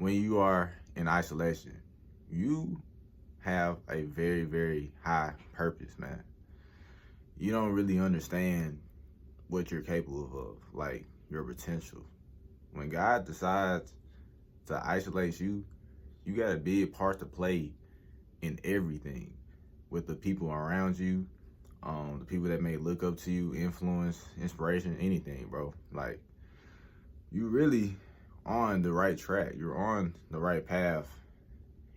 when you are in isolation, you have a very, very high purpose, man. You don't really understand what you're capable of, like your potential. When God decides to isolate you, you got a big part to play in everything with the people around you, the people that may look up to you, influence, inspiration, anything, bro. Like, you really on the right track. You're on the right path.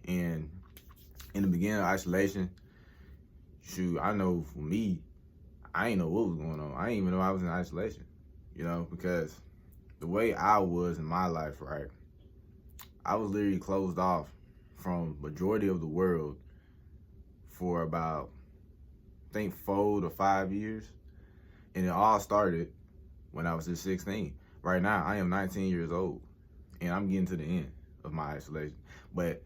And in the beginning of isolation, shoot, I know for me, I ain't know what was going on. I didn't even know I was in isolation, because the way I was in my life, right, I was literally closed off from majority of the world for about, I think, 4 to 5 years. And it all started when I was just 16. Right now, I am 19 years old, and I'm getting to the end of my isolation. But,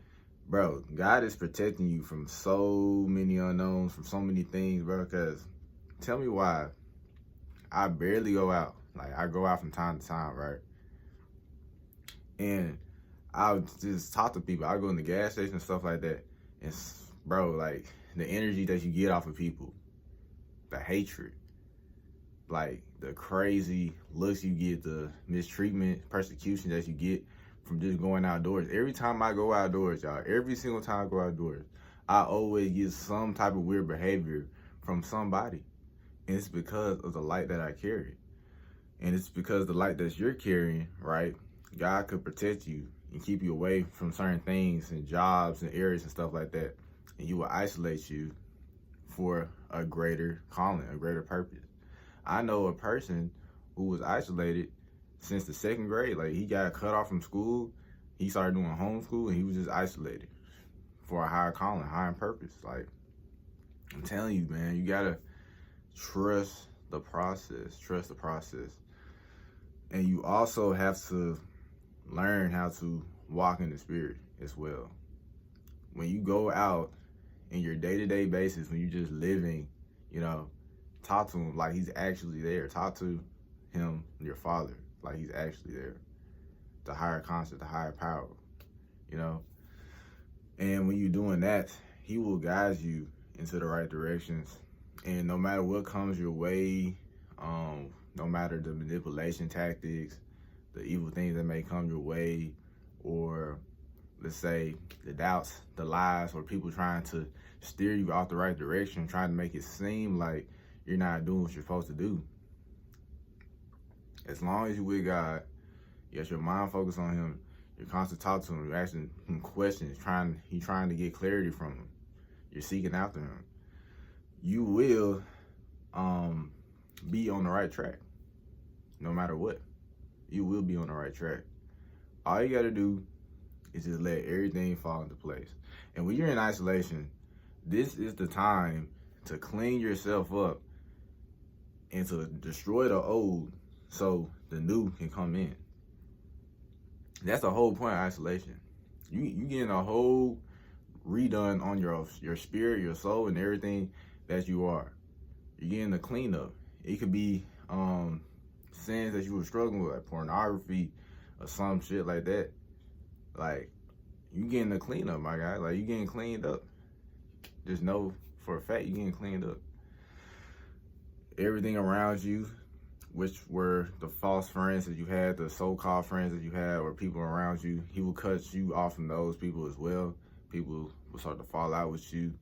bro, God is protecting you from so many unknowns, from so many things, bro, because tell me why I barely go out. Like, I go out from time to time, right? And I'll just talk to people. I go in the gas station and stuff like that. And, bro, like, the energy that you get off of people, the hatred, like, the crazy looks you get, the mistreatment, persecution that you get from just going outdoors. Every time I go outdoors, y'all, every single time I go outdoors, I always get some type of weird behavior from somebody. And it's because of the light that I carry. And it's because the light that you're carrying, right? God could protect you and keep you away from certain things and jobs and areas and stuff like that. And you will isolate you for a greater calling, a greater purpose. I know a person who was isolated since the second grade. Like, he got cut off from school. He started doing homeschool, and he was just isolated for a higher calling, higher purpose. Like, I'm telling you, man, you gotta trust the process. Trust the process. And you also have to learn how to walk in the spirit as well. When you go out in your day-to-day basis, when you're just living, talk to him like he's actually there. Talk to him, your father, like he's actually there. The higher concept, the higher power, And when you're doing that, he will guide you into the right directions. And no matter what comes your way, no matter the manipulation tactics, the evil things that may come your way, or let's say the doubts, the lies, or people trying to steer you out the right direction, trying to make it seem like you're not doing what you're supposed to do. As long as you're with God, yes, your mind focused on him, you're constantly talking to him, you're asking him questions, he's trying to get clarity from him, you're seeking after him, you will be on the right track. No matter what, you will be on the right track. All you gotta do is just let everything fall into place. And when you're in isolation, this is the time to clean yourself up and to destroy the old so the new can come in. That's the whole point of isolation. You getting a whole redone on your spirit, your soul, and everything that you are. You're getting the cleanup. It could be sins that you were struggling with, like pornography or some shit like that. Like, you getting the cleanup, my guy. Like, you getting cleaned up. Just know for a fact you getting cleaned up. Everything around you, which were the false friends that you had, the so-called friends that you had, or people around you, he will cut you off from those people as well. People will start to fall out with you.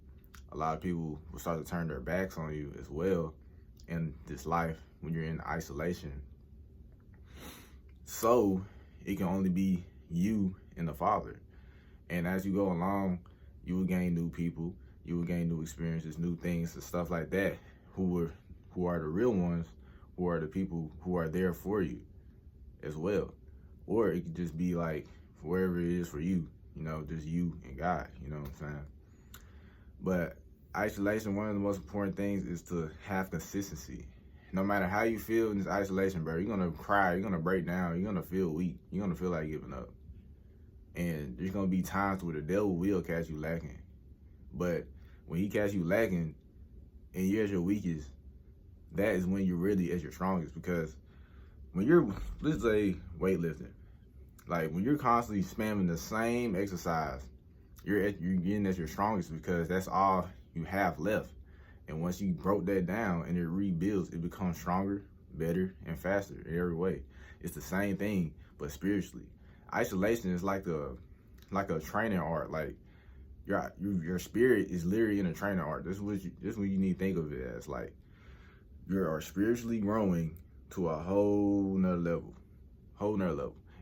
A lot of people will start to turn their backs on you as well in this life when you're in isolation. So it can only be you and the Father. And as you go along, you will gain new people, you will gain new experiences, new things and stuff like that, who are the real ones, who are the people who are there for you as well. Or it could just be like wherever it is for you, just you and God, you know what I'm saying? But isolation, one of the most important things is to have consistency. No matter how you feel in this isolation, bro, you're gonna cry, you're gonna break down, you're gonna feel weak, you're gonna feel like giving up. And there's gonna be times where the devil will catch you lacking. But when he catch you lacking and you're at your weakest, that is when you're really at your strongest. Because when you're, let's say, weightlifting, Like when you're constantly spamming the same exercise, you're getting at your strongest because that's all you have left. And once you broke that down and it rebuilds, it becomes stronger, better, and faster in every way. It's the same thing, but spiritually. Isolation is like a training art. Like your spirit is literally in a training art. This is what you need to think of it as. Like you are spiritually growing to a whole nother level.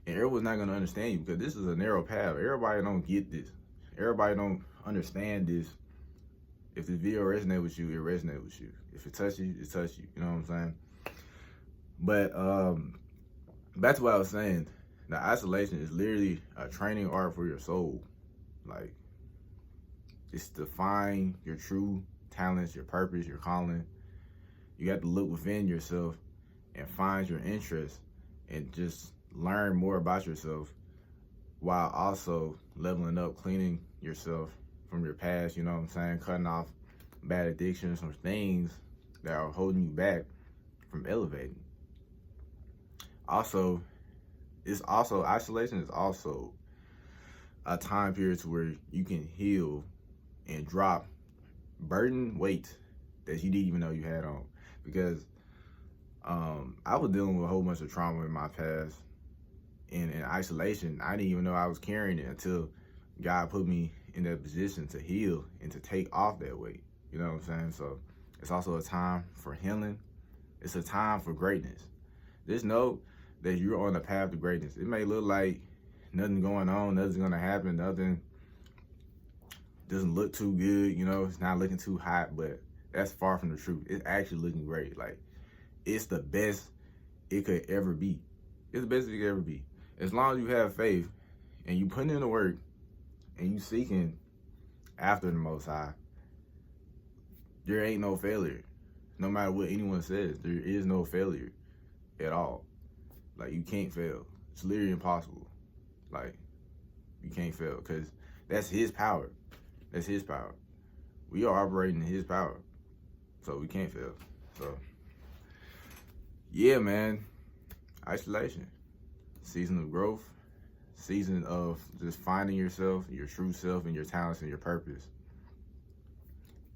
And everyone's not gonna understand you because this is a narrow path. Everybody don't get this. Everybody don't understand this. If this video resonates with you, it resonates with you. If it touches you, it touches you. You know what I'm saying? But back to what I was saying. The isolation is literally a training art for your soul. Like, it's to find your true talents, your purpose, your calling. You have to look within yourself and find your interests and just learn more about yourself while also leveling up, cleaning yourself from your past, you know what I'm saying? Cutting off bad addictions, some things that are holding you back from elevating. Also, isolation is also a time period to where you can heal and drop burden weight that you didn't even know you had on. Because I was dealing with a whole bunch of trauma in my past. And in isolation, I didn't even know I was carrying it until God put me in that position to heal and to take off that weight. You know what I'm saying? So it's also a time for healing. It's a time for greatness. Just know that you're on the path to greatness. It may look like nothing going on, nothing's gonna happen, nothing doesn't look too good, you know, it's not looking too hot, but that's far from the truth. It's actually looking great. Like, it's the best it could ever be. It's the best it could ever be. As long as you have faith and you putting in the work and you seeking after the Most High, there ain't no failure. No matter what anyone says, there is no failure at all. Like, you can't fail. It's literally impossible. Like, you can't fail because that's His power. That's His power. We are operating in His power. So we can't fail. So, yeah, man. Isolation. Season of growth. Season of just finding yourself, your true self, and your talents and your purpose.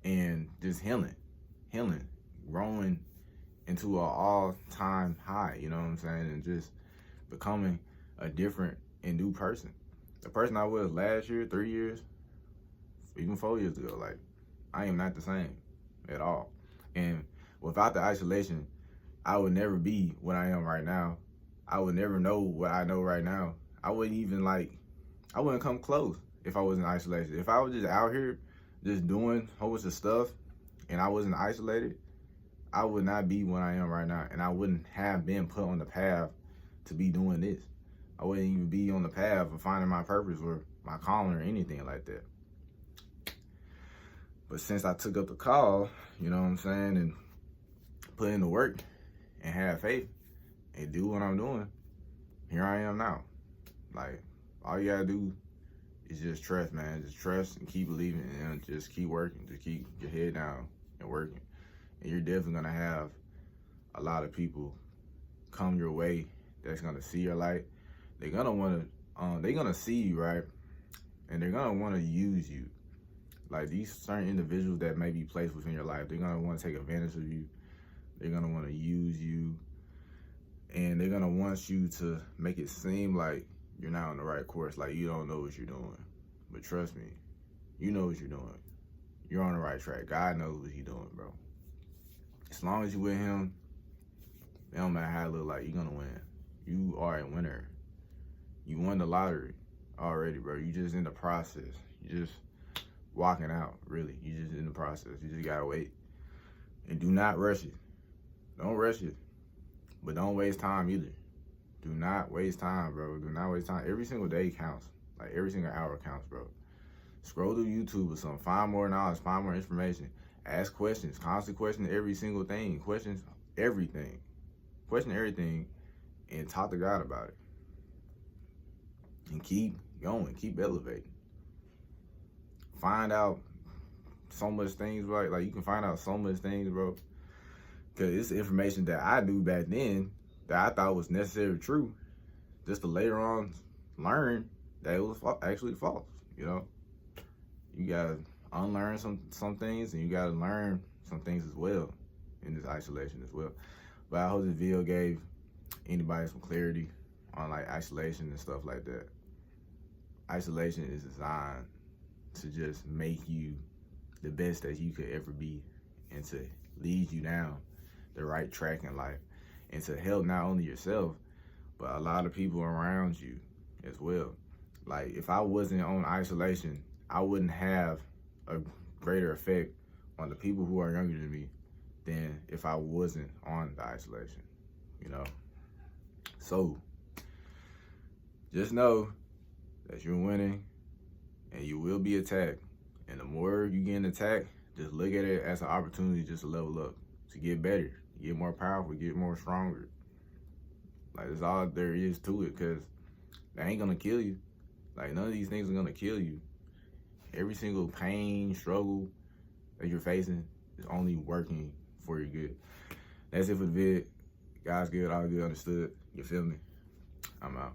And just healing. Growing into an all-time high, you know what I'm saying? And just becoming a different and new person. The person I was last year, 3 years, even 4 years ago, like, I am not the same at all. And without the isolation, I would never be what I am right now. I would never know what I know right now. I wouldn't come close if I wasn't isolated. If I was just out here just doing a whole bunch of stuff and I wasn't isolated, I would not be what I am right now. And I wouldn't have been put on the path to be doing this. I wouldn't even be on the path of finding my purpose or my calling or anything like that. But since I took up the call, you know what I'm saying, and put in the work and have faith and do what I'm doing, here I am now. Like, all you gotta do is just trust, man. Just trust and keep believing and just keep working. Just keep your head down and working. And you're definitely gonna have a lot of people come your way that's gonna see your light. They're gonna see you, right? And they're gonna wanna use you. Like, these certain individuals that may be placed within your life, they're gonna wanna take advantage of you. They're gonna wanna use you. And they're gonna want you to make it seem like you're not on the right course, like you don't know what you're doing. But trust me, you know what you're doing. You're on the right track. God knows what He's doing, bro. As long as you with Him, it don't matter how it look like, you're gonna win. You are a winner. You won the lottery already, bro. You just in the process. You just walking out, really. You just in the process. You just gotta wait. And do not rush it. Don't rush it. But don't waste time either. Do not waste time, bro. Do not waste time. Every single day counts. Like, every single hour counts, bro. Scroll through YouTube or something. Find more knowledge. Find more information. Ask questions. Constantly question every single thing. Question everything. Question everything and talk to God about it. And keep going. Keep elevating. Find out so much things, right? Like, you can find out so much things, bro. Because it's information that I knew back then that I thought was necessarily true. Just to later on learn that it was actually false. You know, you gotta unlearn some things, and you gotta learn some things as well in this isolation as well. But I hope this video gave anybody some clarity on like isolation and stuff like that. Isolation is designed to just make you the best that you could ever be, and to lead you down the right track in life, and to help not only yourself, but a lot of people around you as well. Like, if I wasn't on isolation, I wouldn't have a greater effect on the people who are younger than me than if I wasn't on the isolation, you know? So, just know that you're winning, and you will be attacked. And the more you get attacked, just look at it as an opportunity just to level up, to get better, get more powerful, get more stronger. Like, that's all there is to it, because that ain't gonna kill you. Like, none of these things are gonna kill you. Every single pain, struggle that you're facing is only working for your good. That's it for the vid. Guys good, all good, understood. You feel me? I'm out.